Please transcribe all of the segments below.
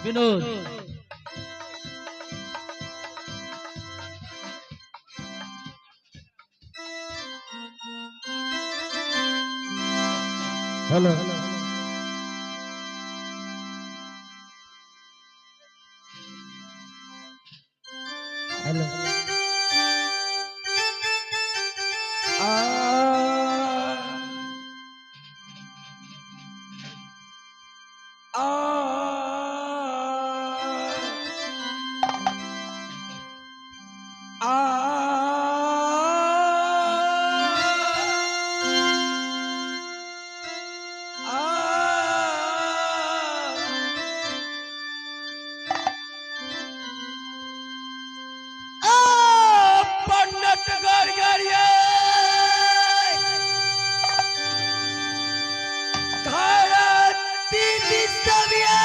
Vinod. Hello hello पंडित गड़गड़िया धरती दिसविया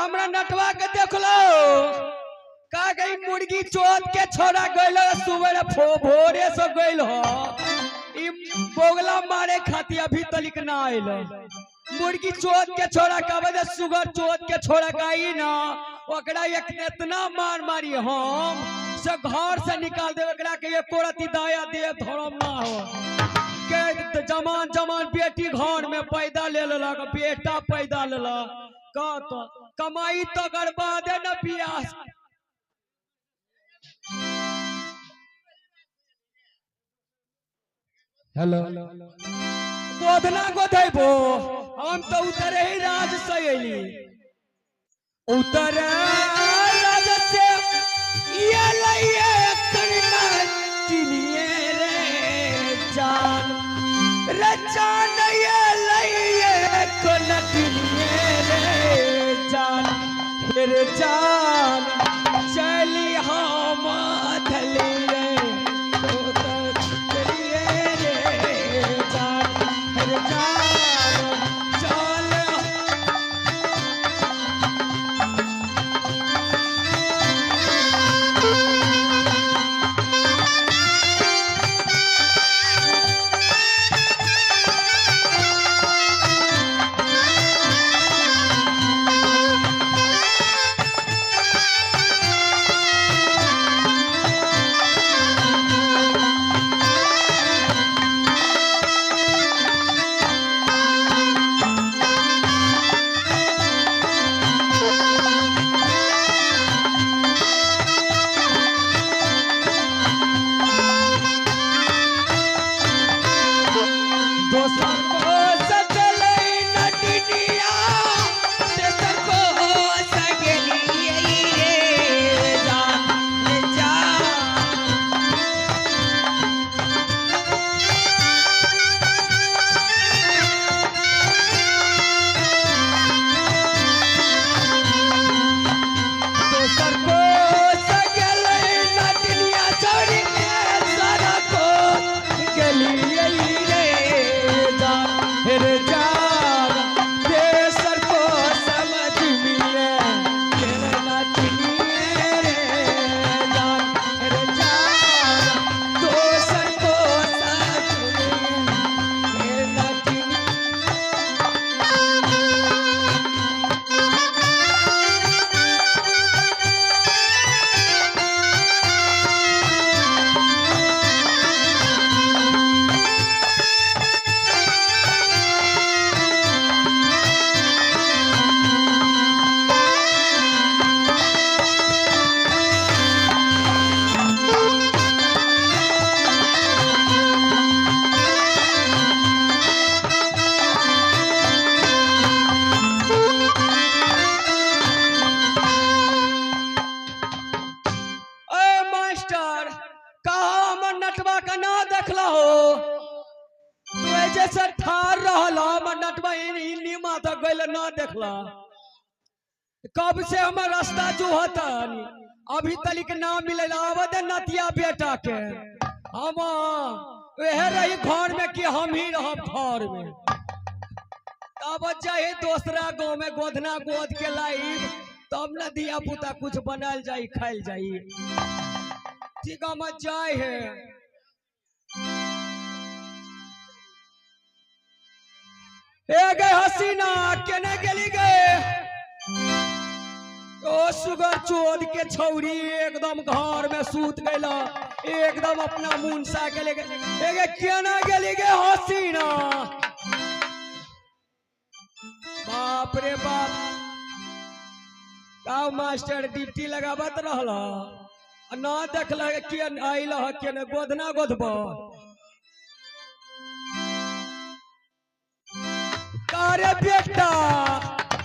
हमरा नटवा के देख लो का गई मुर्गी चोद के छोड़ा गइल सुबह भोरे से गइल हो ई बोगला मारे खातिर अभी तक ना आइल मुर्गी चोद के छोड़ा का वजह सुगर चोद के छोड़ा गई ना ओकरा एक इतना मार मारी हम से घर से निकाल दे ओकरा के एक कोरती दाया दे धर्म ना हो के जमान जमान बेटी घर में पैदा ले लेलक बेटा पैदा लेलक का तो कमाई तो बर्बाद है न बियाह हेलो गोधना गोधेबो हम तो उतरे ही राज से अली उतरे राज से ये लइए करना चिनिए रे जान ये लइए करना चिनिए रे जान फिर जान चली हम धली रे देखला कब से हमार रास्ता जो होता अभी तक ना मिले आवद नतिया बेटा के हम रही घर में कि हम ही रह घर में तब जाए दूसरा गांव में गोधना गोद के लाइब तब न दिया पुता कुछ बनाल जाई खाइल जाई ठीक हम जाए है गए हसीना केने गेली गए ओ सुगर चोद के छौरी एकदम घर में सूत गईला एकदम अपना मुंसा के ले गए केने गेली गए हसीना बाप रे बाप गाँव मास्टर ड्यूटी लगावत रहला ना देखला के आइल केने गोधना गोधबा अरे बेटा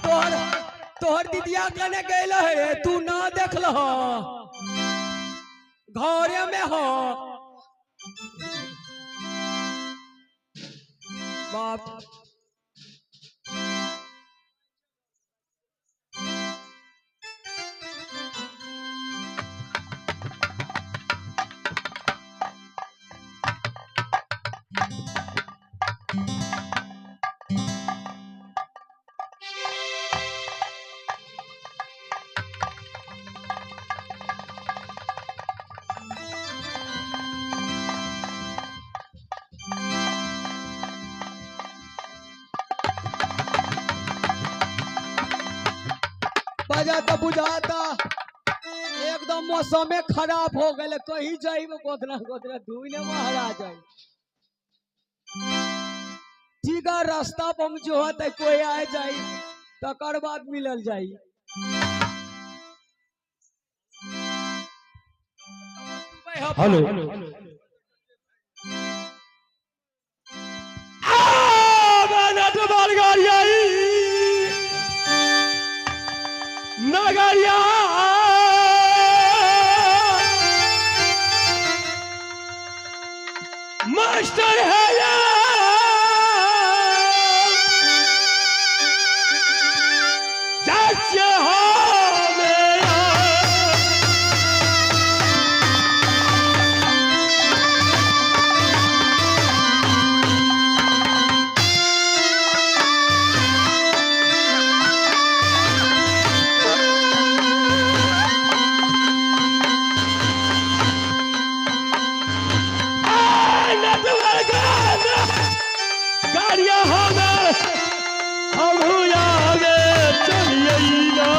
तोहर दीदिया कने गइल है तू ना देखल घरे में हो बाप बजा तो बुझाता एकदम मौसम खराब हो गए कहीं जाइब गोदना गोदना धुई ने महारा जाए ठीक है रास्ता पर हम जो है कोई आए जाए तकर बाद मिलल जाई हेलो नगरिया मास्टर है या जाचे हो मेरा गाड़िया हमें हम आगे चलिए ना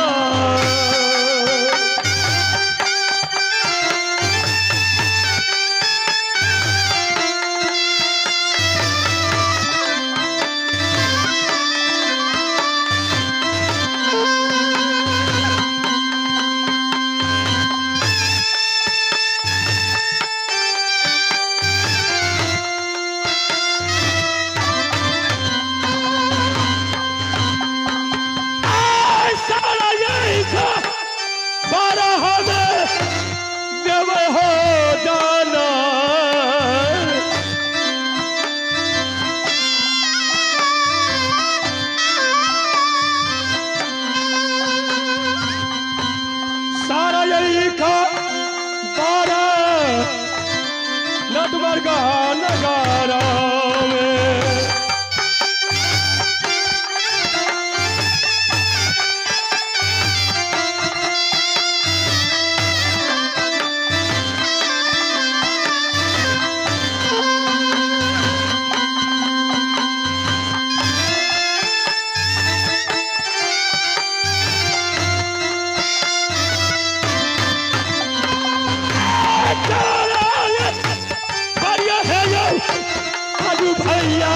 नटवरगा नगारा में भैया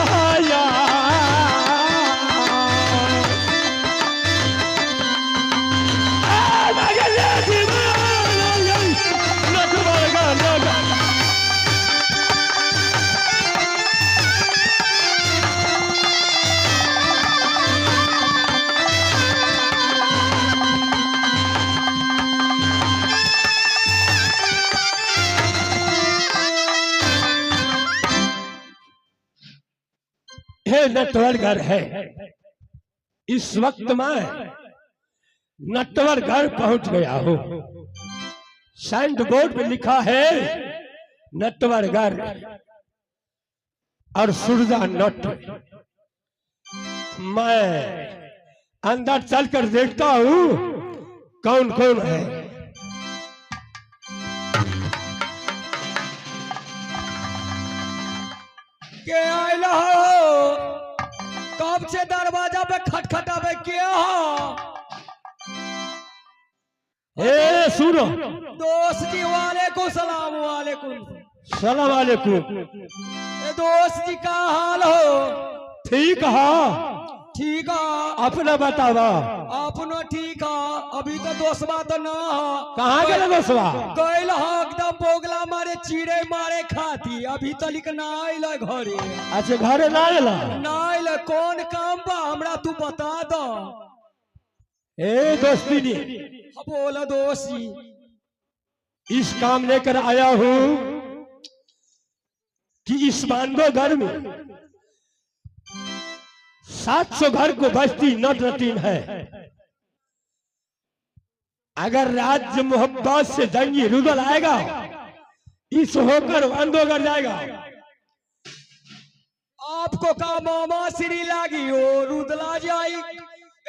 नटवर घर है। इस वक्त मैं नटवर घर पहुंच गया हूं। साइन बोर्ड पे लिखा है नटवर घर और सूरजा नट। मैं अंदर चलकर देखता हूं कौन कौन है। के आइला हो कब से दरवाजा पे खटखटावे के हो? ए सुनो दोस्त जी वालेकुम सलाम। वालेकुम सलाम वालेकुम। ए दोस्त जी का हाल हो? ठीक है। ठीक है अपना बतावा। अपनो ठीक है। अभी तो दोस्तवा तो ना हो। कहाँ गए दोस्तवा? गइल हो एकदम बोगला मारे चिड़े मारे खाती। अभी तक ना आइल घरे। अच्छा घरे ना आइल? ना आइल। कौन काम बा हमरा तू बता दो। ए दोस्ती ने बोला दोस्त जी इस काम लेकर आया हूं कि इस बांधो घर में 700 घर को बस्ती नट रटीन है। अगर राज्य मोहब्बत से जंगी रुदल आएगा इस होकर बांधोगर जाएगा। आपको का मामा श्री लागी हो रुदला जाई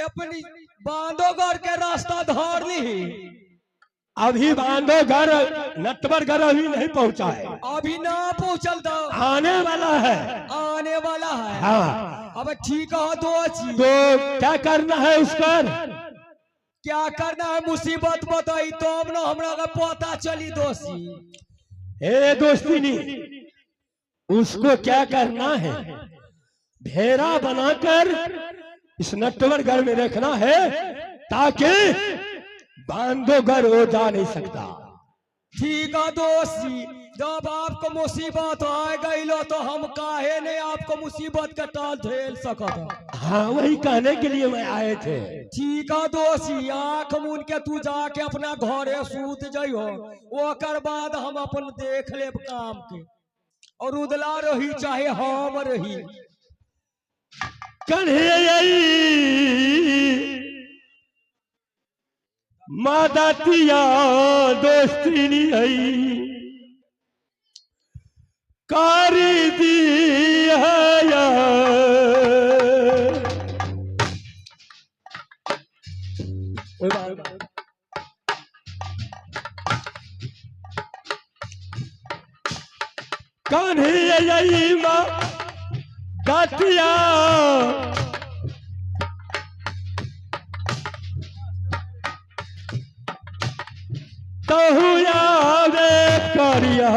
अपनी बांधोगर के रास्ता धार ली। अभी बांधोगर नटवर घर अभी नहीं पहुंचा है। अभी ना पहुंचल तो आने वाला है। आने वाला है। हाँ अब ठीक है दोस्त जी। तो क्या करना है उस पर? क्या करना है मुसीबत बताई तो अब ना हमरा का पता चली दोषी। हे दोस्तिनी, उसको क्या करना है, भेड़ा बनाकर इस नटवरगढ़ में रखना है ताकि बांधोगढ़ हो जा नहीं सकता। ठीक है दोषी, जब आपको मुसीबत आ गई लो तो हम काहे नहीं आपको मुसीबत का टाल झेल सकता। हाँ, वही कहने के लिए मैं आए थे। ठीक है दोषी, आंख मूंद के तू जाके अपना घरे सूत जाइयो, ओकर बाद हम अपन देख लेब काम के, और उदला रही चाहे हम रही। कन्हैया मादातिया दोस्तिनी है कारी दी है कन्हैया मादातिया तहुया वे करिया